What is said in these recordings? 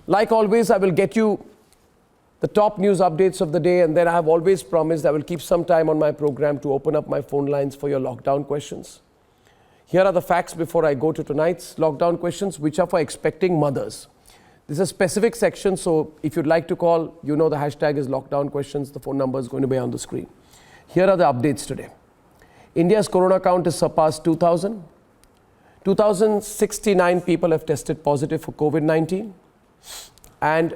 Like always, I will get you the top news updates of the day, and then I have always promised I will keep some time on my program to open up my phone lines for your lockdown questions. Here are the facts before I go to tonight's lockdown questions, which are for expecting mothers. This is a specific section, so if you'd like to call, you know the hashtag is lockdown questions. The phone number is going to be on the screen. Here are the updates today. India's corona count has surpassed 2,000. 2,069 people have tested positive for COVID-19. And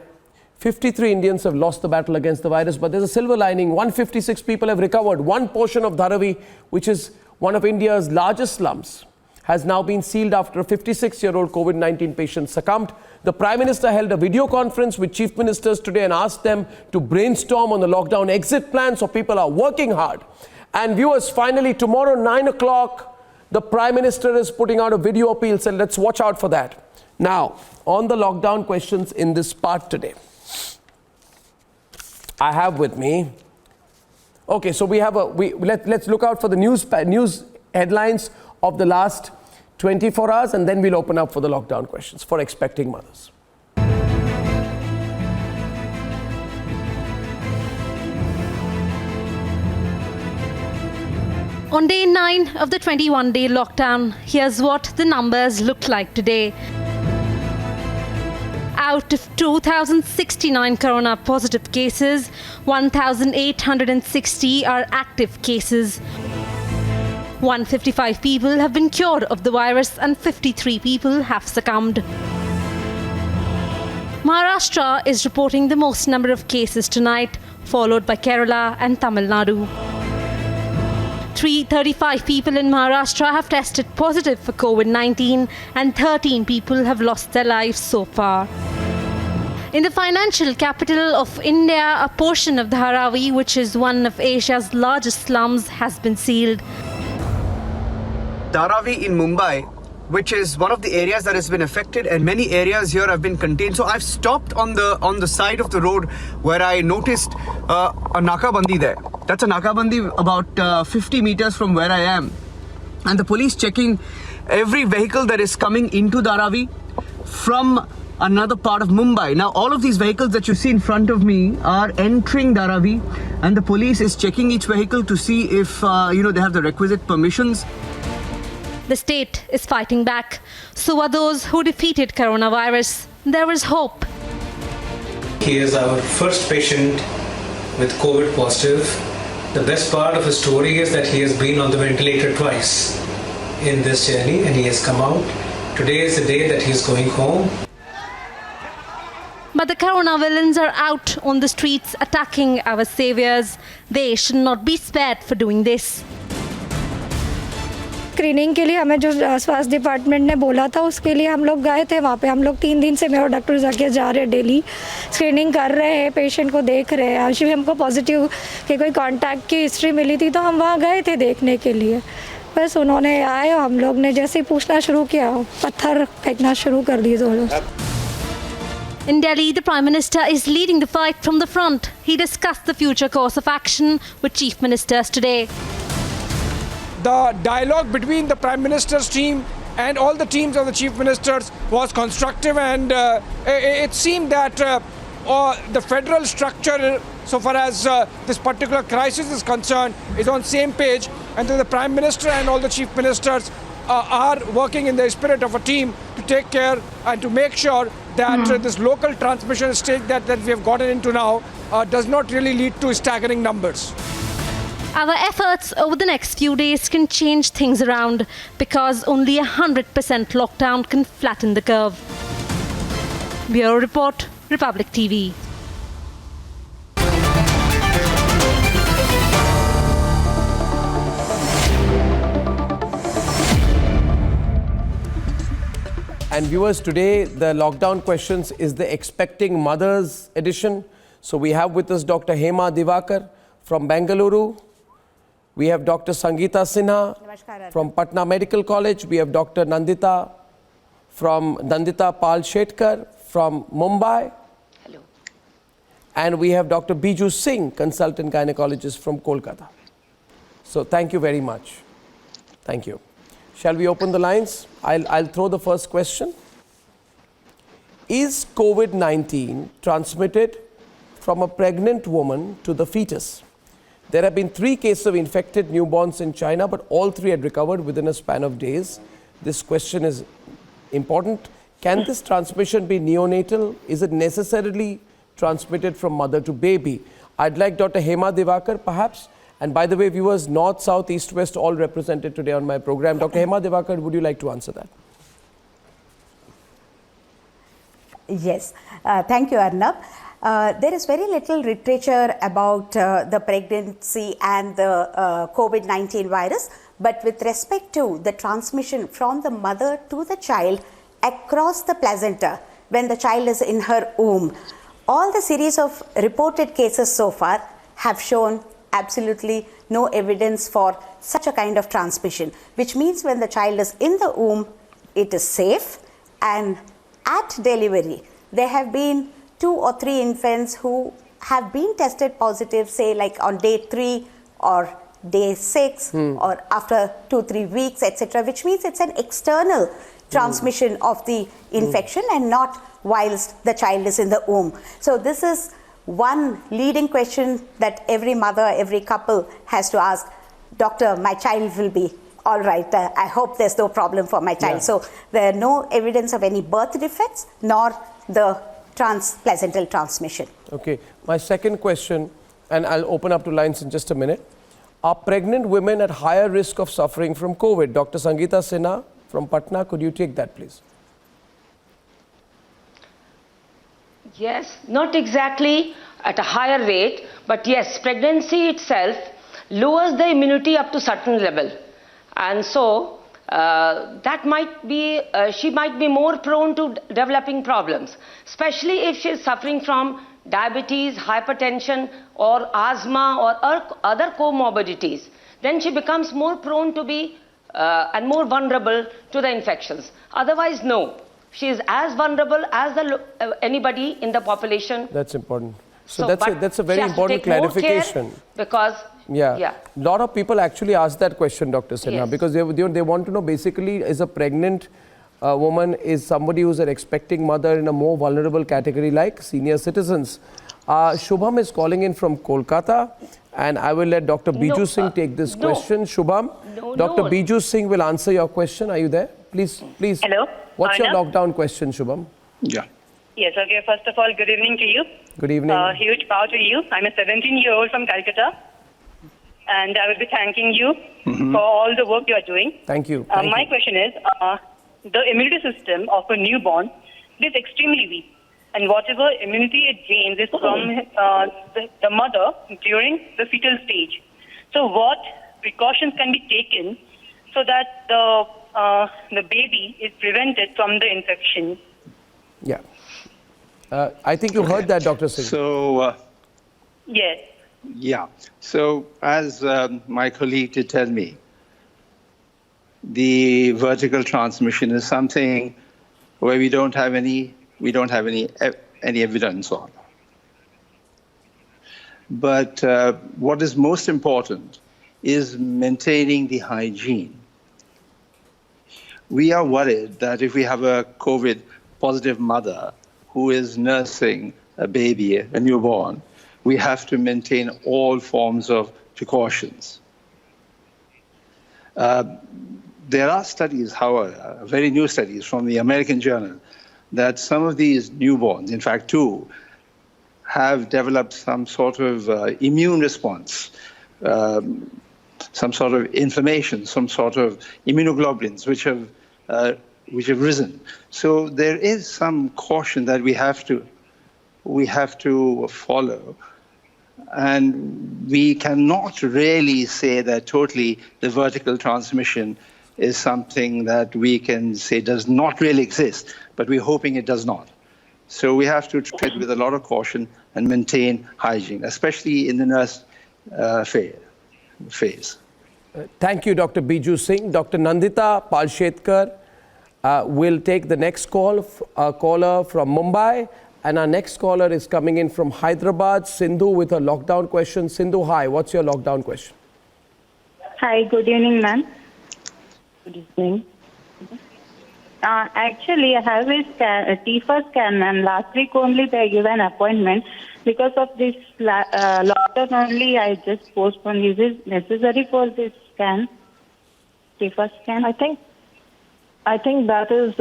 53 Indians have lost the battle against the virus. But there's a silver lining. 156 people have recovered. One portion of Dharavi, which is one of India's largest slums, has now been sealed after a 56-year-old COVID-19 patient succumbed. The Prime Minister held a video conference with chief ministers today and asked them to brainstorm on the lockdown exit plan, so people are working hard. And viewers, finally, tomorrow, 9 o'clock, the Prime Minister is putting out a video appeal, so let's watch out for that. Now, on the lockdown questions in this part today, I have with me, okay, so let's look out for the news headlines of the last 24 hours, and then we'll open up for the lockdown questions for expecting mothers. On day 9 of the 21-day lockdown, here's what the numbers look like today. Out of 2,069 corona positive cases, 1,860 are active cases. 155 people have been cured of the virus and 53 people have succumbed. Maharashtra is reporting the most number of cases tonight, followed by Kerala and Tamil Nadu. 335 people in Maharashtra have tested positive for COVID-19 and 13 people have lost their lives so far. In the financial capital of India, a portion of Dharavi, which is one of Asia's largest slums, has been sealed. Dharavi in Mumbai, which is one of the areas that has been affected, and many areas here have been contained. So I've stopped on the side of the road where I noticed a nakabandi there. That's a nakabandi about 50 meters from where I am. And the police checking every vehicle that is coming into Dharavi from another part of Mumbai. Now, all of these vehicles that you see in front of me are entering Dharavi, and the police is checking each vehicle to see if, they have the requisite permissions. The state is fighting back. So are those who defeated coronavirus. There is hope. He is our first patient with COVID positive. The best part of his story is that he has been on the ventilator twice in this journey and he has come out. Today is the day that he is going home. But the corona villains are out on the streets attacking our saviors. They should not be spared for doing this. Screening के लिए हमें जो स्वास्थ्य department ने बोला था उसके लिए हम लोग गए थे वहाँ पे। हम लोग 3 दिन से मेरा डॉक्टर जाके जा रहे हैं, डेली स्क्रीनिंग कर रहे हैं, पेशेंट को देख रहे हैं। आज भी हमको पॉजिटिव कि कोई कांटेक्ट की हिस्ट्री मिली थी तो हम वहाँ गए थे देखने के लिए। बस उन्होंने आए, हम लोग ने जैसे ही पूछना शुरू किया पत्थर फेंकना शुरू कर दिए दोनों। In Delhi, the Prime Minister is leading the fight from the front. He discussed the future course of action with chief ministers today. The dialogue between the Prime Minister's team and all the teams of the Chief Ministers was constructive, and it seemed that the federal structure, so far as this particular crisis is concerned, is on same page, and the Prime Minister and all the Chief Ministers are working in the spirit of a team to take care and to make sure that this local transmission stage that we have gotten into now does not really lead to staggering numbers. Our efforts over the next few days can change things around because only 100% lockdown can flatten the curve. Bureau Report, Republic TV. And viewers, today the lockdown questions is the Expecting Mothers edition. So we have with us Dr. Hema Divakar from Bengaluru. We have Dr. Sangeeta Sinha from Patna Medical College. We have Dr. Nandita Pal Shetkar from Mumbai. Hello. And we have Dr. Biju Singh, consultant gynecologist from Kolkata. So thank you very much. Thank you. Shall we open the lines? I'll throw the first question. Is COVID-19 transmitted from a pregnant woman to the fetus? There have been 3 cases of infected newborns in China, but all 3 had recovered within a span of days. This question is important. Can this transmission be neonatal? Is it necessarily transmitted from mother to baby? I'd like Dr. Hema Divakar, perhaps. And by the way, viewers, North, South, East, West, all represented today on my program. Dr. Hema Divakar, would you like to answer that? Yes, thank you, Arnab. There is very little literature about the pregnancy and the COVID-19 virus, but with respect to the transmission from the mother to the child across the placenta when the child is in her womb, all the series of reported cases so far have shown absolutely no evidence for such a kind of transmission, which means when the child is in the womb, it is safe. And at delivery, there have been 2 or 3 infants who have been tested positive, say like on day 3 or day 6 or after 2-3 weeks, etc., which means it's an external transmission of the infection and not whilst the child is in the womb. So this is one leading question that every mother, every couple has to ask. Doctor, my child will be all right. I hope there's no problem for my child. Yeah. So there are no evidence of any birth defects nor the transplacental transmission. Okay. My second question, and I'll open up to lines in just a minute. Are pregnant women at higher risk of suffering from COVID? Dr. Sangeeta Sinha from Patna, could you take that, please? Yes, not exactly at a higher rate, but yes, pregnancy itself lowers the immunity up to certain level. And so, that might be, she might be more prone to developing problems, especially if she is suffering from diabetes, hypertension, or asthma, or other comorbidities. Then she becomes more prone to be and more vulnerable to the infections. Otherwise, no. She is as vulnerable as anybody in the population. That's important. So that's a very important clarification. Because a lot of people actually ask that question, Dr. Sinha, yes, because they want to know basically, is a pregnant woman is somebody who's an expecting mother in a more vulnerable category like senior citizens. Shubham is calling in from Kolkata, and I will let Dr. Biju Singh take this question. Shubham, Dr. Biju Singh will answer your question. Are you there? Please. Hello. What's your lockdown question, Shubham? Yeah. Yes, okay. First of all, good evening to you. Good evening. Huge power to you. I'm a 17-year-old from Calcutta, and I will be thanking you for all the work you are doing. Thank you. My question is, the immunity system of a newborn is extremely weak, and whatever immunity it gains is from the mother during the fetal stage. So what precautions can be taken so that the baby is prevented from the infection? Yeah. I think you heard that, Dr. Singh. So, yes. Yeah. So, as my colleague did tell me, the vertical transmission is something where we don't have any evidence on. But what is most important is maintaining the hygiene. We are worried that if we have a COVID positive mother who is nursing a baby, a newborn, we have to maintain all forms of precautions. There are studies, however, very new studies from the American Journal, that some of these newborns, in fact 2, have developed some sort of immune response, some sort of inflammation, some sort of immunoglobulins which have risen. So there is some caution that we have to follow, and we cannot really say that totally the vertical transmission is something that we can say does not really exist, but we're hoping it does not. So we have to tread with a lot of caution and maintain hygiene, especially in the nurse phase. Thank you, Dr. Biju Singh. Dr. Nandita Palshetkar will take the next call, caller from Mumbai. And our next caller is coming in from Hyderabad, Sindhu, with a lockdown question. Sindhu, hi. What's your lockdown question? Hi, good evening, ma'am. Good evening. Actually, I have a T1 scan, and last week only they gave an appointment. Because of this lockdown only, I just postponed. Is it necessary for this scan? T1 scan? I think that is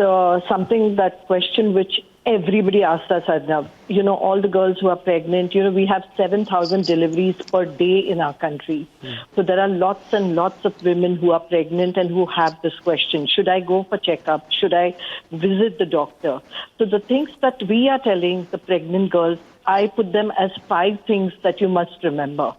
something, that question which everybody asks us, Arnab. You know, all the girls who are pregnant, you know, we have 7,000 deliveries per day in our country. So there are lots and lots of women who are pregnant and who have this question. Should I go for checkup? Should I visit the doctor? So the things that we are telling the pregnant girls, I put them as 5 things that you must remember.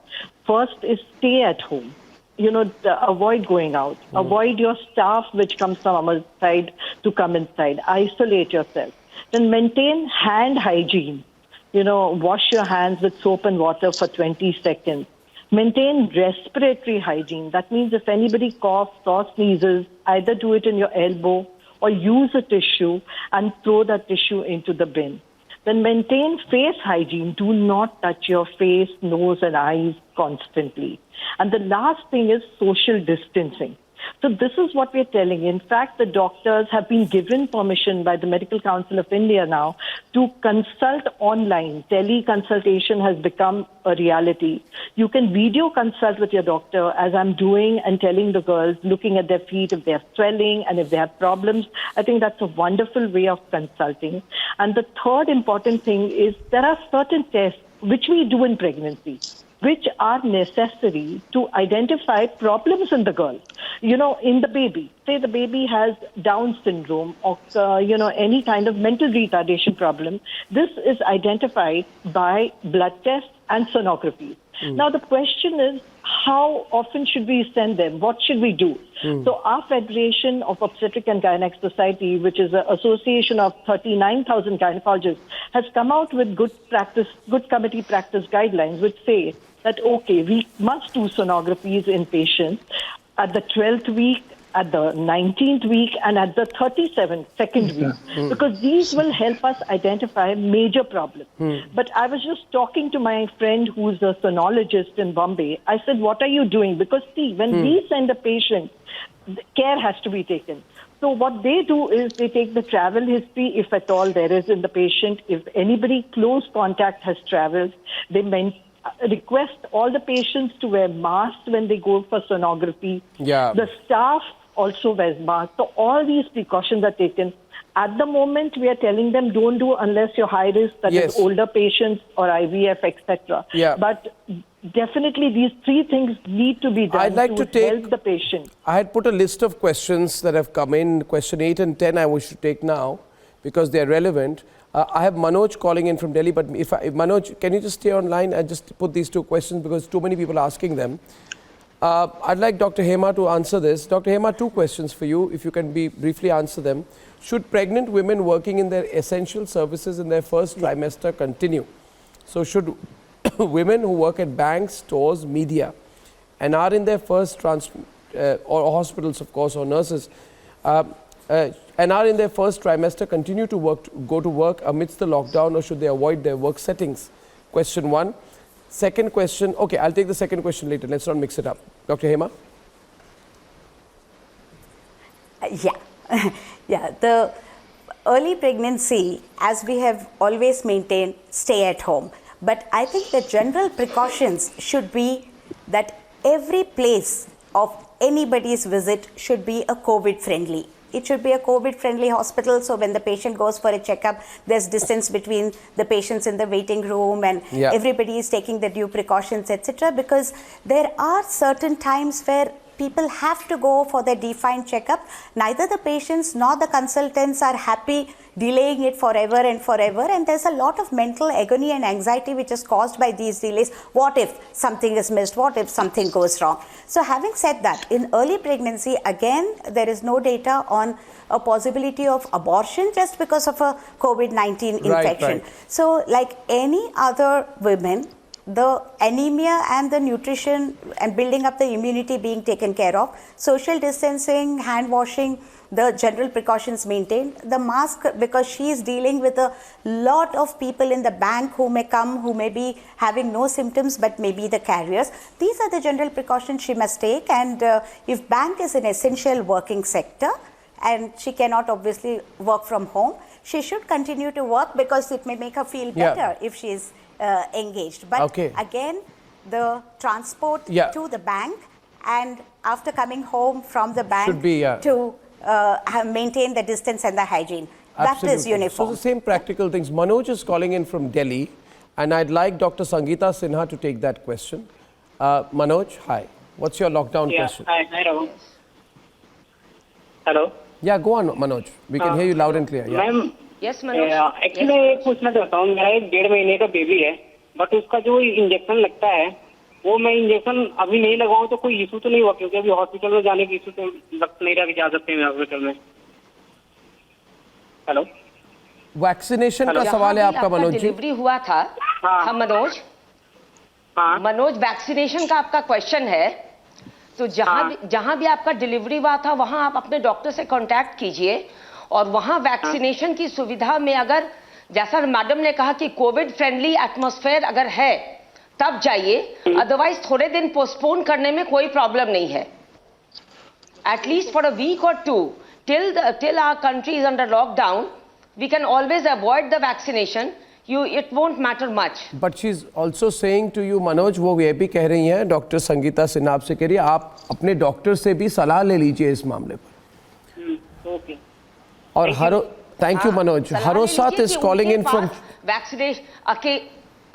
First is stay at home. You know, avoid going out. Avoid your staff which comes from outside to come inside. Isolate yourself. Then maintain hand hygiene. You know, wash your hands with soap and water for 20 seconds. Maintain respiratory hygiene. That means if anybody coughs or sneezes, either do it in your elbow or use a tissue and throw that tissue into the bin. Then maintain face hygiene. Do not touch your face, nose and eyes constantly. And the last thing is social distancing. So this is what we're telling. In fact, the doctors have been given permission by the Medical Council of India now to consult online. Teleconsultation has become a reality. You can video consult with your doctor, as I'm doing, and telling the girls, looking at their feet if they have swelling and if they have problems. I think that's a wonderful way of consulting. And the third important thing is there are certain tests which we do in pregnancy, which are necessary to identify problems in the girl, you know, in the baby. Say the baby has Down syndrome or, you know, any kind of mental retardation problem. This is identified by blood tests and sonography. Now, the question is, how often should we send them? What should we do? So our Federation of Obstetric and Gynec Society, which is an association of 39,000 gynecologists, has come out with good committee practice guidelines, which say that, okay, we must do sonographies in patients at the 12th week, at the 19th week, and at the 32nd week, because these will help us identify major problems. But I was just talking to my friend who's a sonologist in Bombay. I said, what are you doing? Because see, when we send a patient, care has to be taken. So what they do is they take the travel history, if at all there is in the patient. If anybody close contact has traveled, they request all the patients to wear masks when they go for sonography. The staff also wears masks. So all these precautions are taken. At the moment, we are telling them don't do unless you're high risk, that is older patients or IVF, etc. But definitely these 3 things need to be done. I'd like to help the patient. I had put a list of questions that have come in. Question 8 and 10 I wish to take now because they're relevant. I have Manoj calling in from Delhi, but if Manoj, can you just stay online and just put these 2 questions because too many people are asking them. I'd like Dr. Hema to answer this. Dr. Hema, 2 questions for you, if you can briefly answer them. Should pregnant women working in their essential services in their first trimester continue? So should women who work at banks, stores, media, and are in their first or hospitals, of course, or nurses, and are in their first trimester continue to go to work amidst the lockdown, or should they avoid their work settings? Question 1. Second question, okay, I'll take the second question later. Let's not mix it up. Dr. Hema? The early pregnancy, as we have always maintained, stay at home. But I think the general precautions should be that every place of anybody's visit should be a COVID-friendly. It should be a COVID-friendly hospital, so when the patient goes for a checkup, there's distance between the patients in the waiting room and everybody is taking the due precautions, etc. Because there are certain times where people have to go for their defined checkup. Neither the patients nor the consultants are happy delaying it forever and forever, and there's a lot of mental agony and anxiety which is caused by these delays. What if something is missed? What if something goes wrong? So having said that, in early pregnancy, again, there is no data on a possibility of abortion just because of a COVID-19 infection. So like any other women, the anemia and the nutrition and building up the immunity being taken care of, social distancing, hand washing, the general precautions maintained, the mask, because she is dealing with a lot of people in the bank who may come, who may be having no symptoms but may be the carriers. These are the general precautions she must take, and if bank is an essential working sector, and she cannot obviously work from home. She should continue to work because it may make her feel better if she is engaged. But again, the transport to the bank and after coming home from the bank should be, to maintain the distance and the hygiene. Absolutely. That is uniform. So the same practical things. Manoj is calling in from Delhi, and I'd like Dr. Sangeeta Sinha to take that question. Manoj, hi. What's your lockdown question? Hi, hello. Hello. Yeah, go on, Manoj. We can hear you loud and clear. Ma'am, yes, Manoj. Actually मैं ये पूछना चाहता हूँ, मेरा एक 1.5 महीने का baby है, बट उसका जो इंजेक्शन लगता है, वो मैं इंजेक्शन अभी नहीं लगाऊं तो कोई इशू तो नहीं हुआ, क्योंकि अभी हॉस्पिटल में जाने की इशू तो लग नहीं रहा कि जा सकते हैं हॉस्पिटल में. हेलो. वैक्सीनेशन का सवाल है आपका मनोज जी. डिलीवरी हुआ था. हाँ मनोज. मनोज, वैक्सीनेशन का आपका क्वेश्चन है, तो जहां भी आपका डिलीवरी हुआ था वहां आप अपने डॉक्टर से कांटेक्ट कीजिए और वहां वैक्सीनेशन की सुविधा में अगर जैसा मैडम ने कहा कि कोविड फ्रेंडली एटमॉस्फेयर अगर है तब जाइए, अदरवाइज थोड़े दिन पोस्टपोन करने में कोई प्रॉब्लम नहीं है. एटलीस्ट फॉर अ वीक और 2 till our country is under lockdown, we can always avoid the vaccination. It won't matter much. But she's also saying to you, Manoj, वो ये भी कह रही हैं, डॉक्टर संगीता सिन्हा आपसे कह रही है, आप अपने डॉक्टर से भी सलाह ले लीजिए इस मामले पर. ओके. और थैंक यू मनोज. हरोसात is calling in from vaccination. Okay.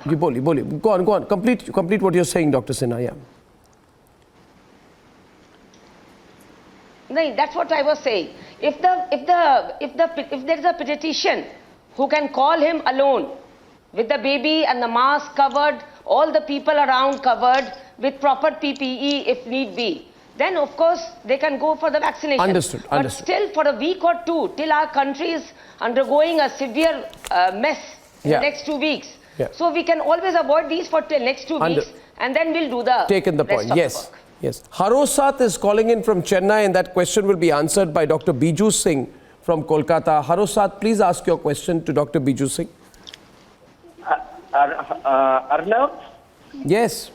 जी बोलिए. Go on. Complete what you're saying, Dr. Sinha. Yeah. No, that's what I was saying. If there is a pediatrician who can call him alone with the baby and the mask covered, all the people around covered with proper PPE if need be, then of course they can go for the vaccination. Understood. But still for a week or 2 till our country is undergoing a severe mess in the next 2 weeks. Yeah. So we can always avoid these for till next 2 weeks and then we'll do the taken the rest point. of the Yes. work. Yes. Harosat is calling in from Chennai, and that question will be answered by Dr. Biju Singh from Kolkata. Harosat, please ask your question to Dr. Biju Singh. Arnab? Yes.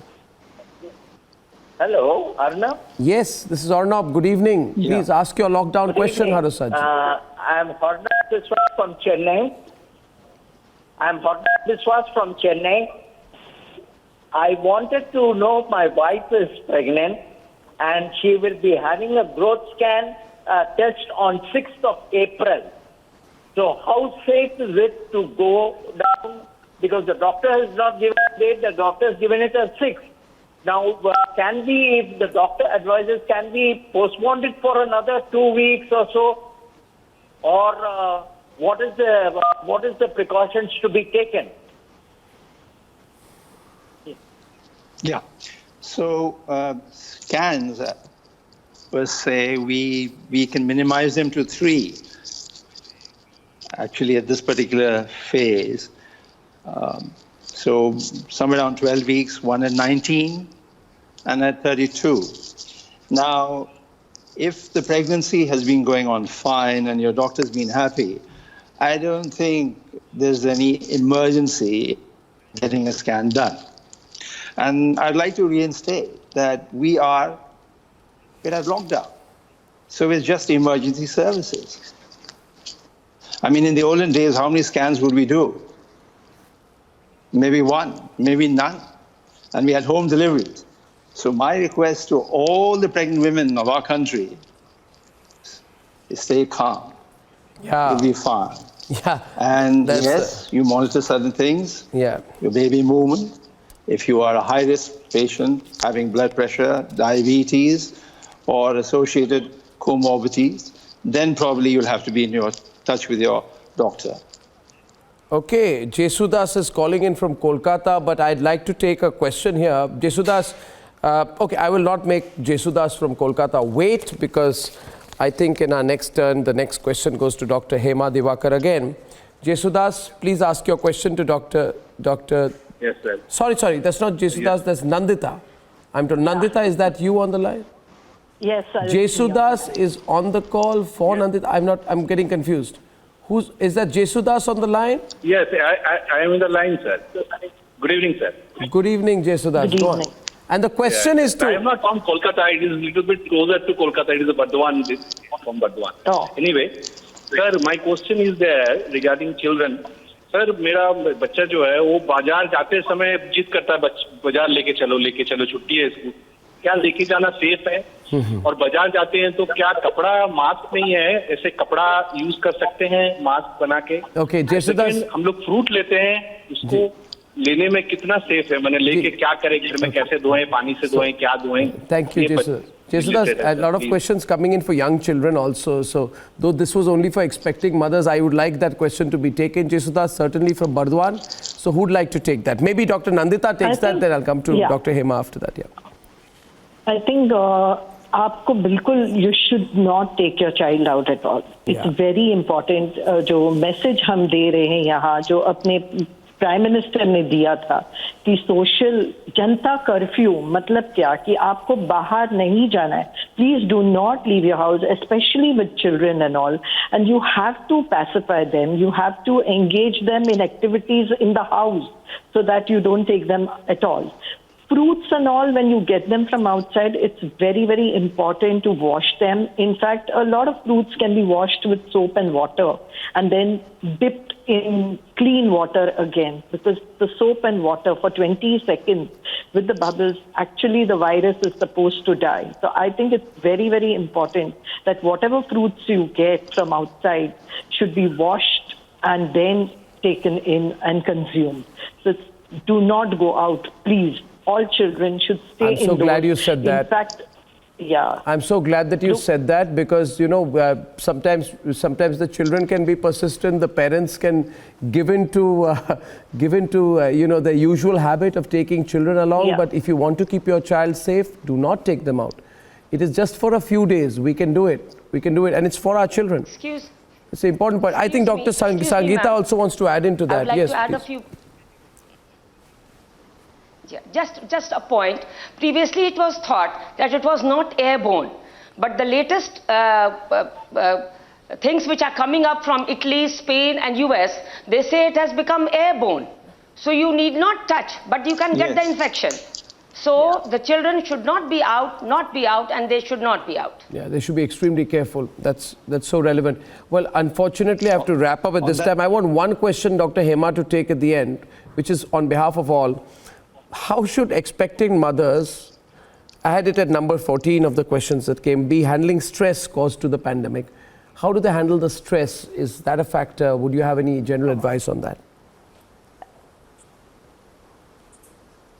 Hello, Arnab? Yes, this is Arnab. Good evening. Please ask your lockdown question, Harosat. I am Arnab Biswas from Chennai. I wanted to know, my wife is pregnant and she will be having a growth scan test on 6th of April. So how safe is it to go down? Because the doctor has not given a date, the doctor has given it as 6th. Now, if the doctor advises, can we postpone it for another 2 weeks or so? Or what is the precautions to be taken? Yeah. So scans, per se, we can minimize them to 3. Actually, at this particular phase. So somewhere around 12 weeks, one at 19 and at 32. Now, if the pregnancy has been going on fine and your doctor's been happy, I don't think there's any emergency getting a scan done. And I'd like to reinstate that we're at lockdown. So it's just emergency services. I mean, in the olden days, how many scans would we do? Maybe 1, maybe none. And we had home deliveries. So my request to all the pregnant women of our country is stay calm. Yeah. You'll be fine. Yeah. And yes, you monitor certain things. Yeah. Your baby movement. If you are a high-risk patient having blood pressure, diabetes, or associated comorbidities, then probably you'll have to be in touch with your doctor. Okay, Jesudas is calling in from Kolkata, but I'd like to take a question here. Jesudas, okay, I will not make Jesudas from Kolkata wait, because I think in our next turn, the next question goes to Dr. Hema Divakar again. Jesudas, please ask your question to Dr. Yes, sir. Sorry, that's not Jesudas, that's Nandita. I'm told, Nandita, is that you on the line? Yes, sir. Jesudas is on the call for Nandita. I'm getting confused. Is that Jesudas on the line? Yes, I am in the line, sir. Good evening, sir. Good evening, Jesudas. Good Go on. evening. And the question is to... I am not from Kolkata. It is a little bit closer to Kolkata. It is a Burdwan, from Burdwan. Oh. Anyway, sir, my question is there regarding children. Sir मेरा बच्चा जो है वो बाजार जाते समय जिद करता है बाजार लेके चलो छुट्टी है स्कूल, क्या लेके जाना सेफ है? और बाजार जाते हैं तो क्या कपड़ा मास्क नहीं है, ऐसे कपड़ा यूज कर सकते हैं मास्क बना के? ओके, जयसुदास, हम लोग फ्रूट लेते हैं, उसको लेने में कितना सेफ है? मैंने लेके क्या करें, घर में कैसे धोएं, पानी से धोएं, क्या धोएं? Thank you, Jayasudas. A lot of questions coming in for young children also. So, though this was only for expecting mothers, I would like that question to be taken. Jayasudas, certainly from Burdwan. So, who'd like to take that? Maybe Dr. Nandita takes that, then I'll come to Dr. Hema after that. Yeah. I think आपको बिल्कुल you should not take your child out at all. It's very important. जो message हम दे रहे हैं यहाँ, जो अपने prime minister ने दिया था कि सोशल जनता कर्फ्यू मतलब क्या कि आपको बाहर नहीं जाना है, please do not leave your house, specially with children and all, and you have to pacify them, you have to engage them in activities in the house so that you don't take them at all. Fruits and all, when you get them from outside, it's very, very important to wash them. In fact, a lot of fruits can be washed with soap and water and then dipped in clean water again, because the soap and water for 20 seconds with the bubbles, actually the virus is supposed to die. So I think it's very, very important that whatever fruits you get from outside should be washed and then taken in and consumed. So do not go out, please. All children should stay indoors. I'm so glad you said that. In fact, yeah. I'm so glad that you said that, because, you know, sometimes the children can be persistent, the parents can give in to you know, the usual habit of taking children along. But if you want to keep your child safe, do not take them out. It is just for a few days. We can do it. We can do it. And it's for our children. It's an important point. I think Dr. Sangeeta also wants to add into that. I would like yes, to add a few. Yeah, just a point. Previously, it was thought that it was not airborne, but the latest things which are coming up from Italy, Spain, and US, they say it has become airborne. So you need not touch, but you can get the infection. So the children should not be out, and they should not be out. Yeah, they should be extremely careful. That's so relevant. Well, unfortunately, I have to wrap up at this time. I want one question, Dr. Hema, to take at the end, which is on behalf of all. How should expecting mothers, I had it at number 14 of the questions that came, be handling stress caused to the pandemic? How do they handle the stress? Is that a factor? Would you have any general advice on that?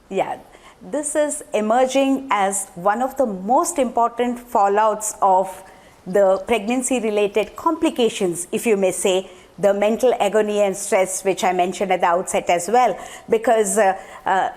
Yeah, this is emerging as one of the most important fallouts of the pregnancy-related complications, if you may say, the mental agony and stress, which I mentioned at the outset as well, because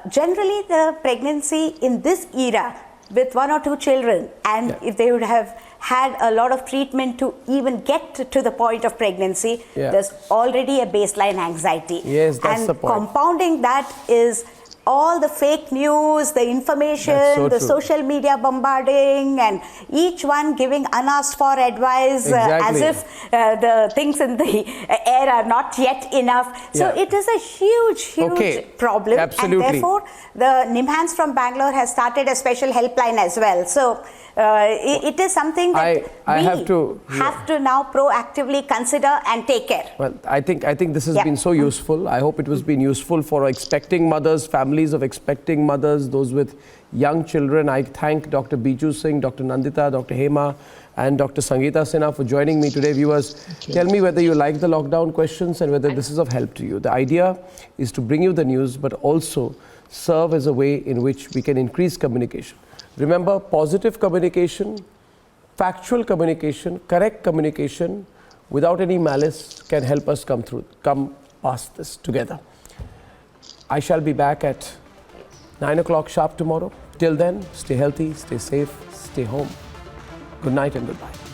generally the pregnancy in this era with 1 or 2 children, and if they would have had a lot of treatment to even get to the point of pregnancy, there's already a baseline anxiety. Yes, that's and the point. Compounding that is all the fake news, the information, the social media bombarding, and each one giving unasked for advice as if the things in the air are not yet enough. So it is a huge problem. Absolutely. And therefore, the NIMHANS from Bangalore has started a special helpline as well. So it is something that we have to now proactively consider and take care. Well, I think this has been so useful. I hope it was been useful for expecting mothers, families of expecting mothers, those with young children. I thank Dr. Biju Singh, Dr. Nandita, Dr. Hema, and Dr. Sangeeta Sinha for joining me today. Viewers, tell me whether you like the lockdown questions and whether this is of help to you. The idea is to bring you the news, but also serve as a way in which we can increase communication. Remember, positive communication, factual communication, correct communication, without any malice, can help us come past this together. I shall be back at 9 o'clock sharp tomorrow. Till then, stay healthy, stay safe, stay home. Good night and goodbye.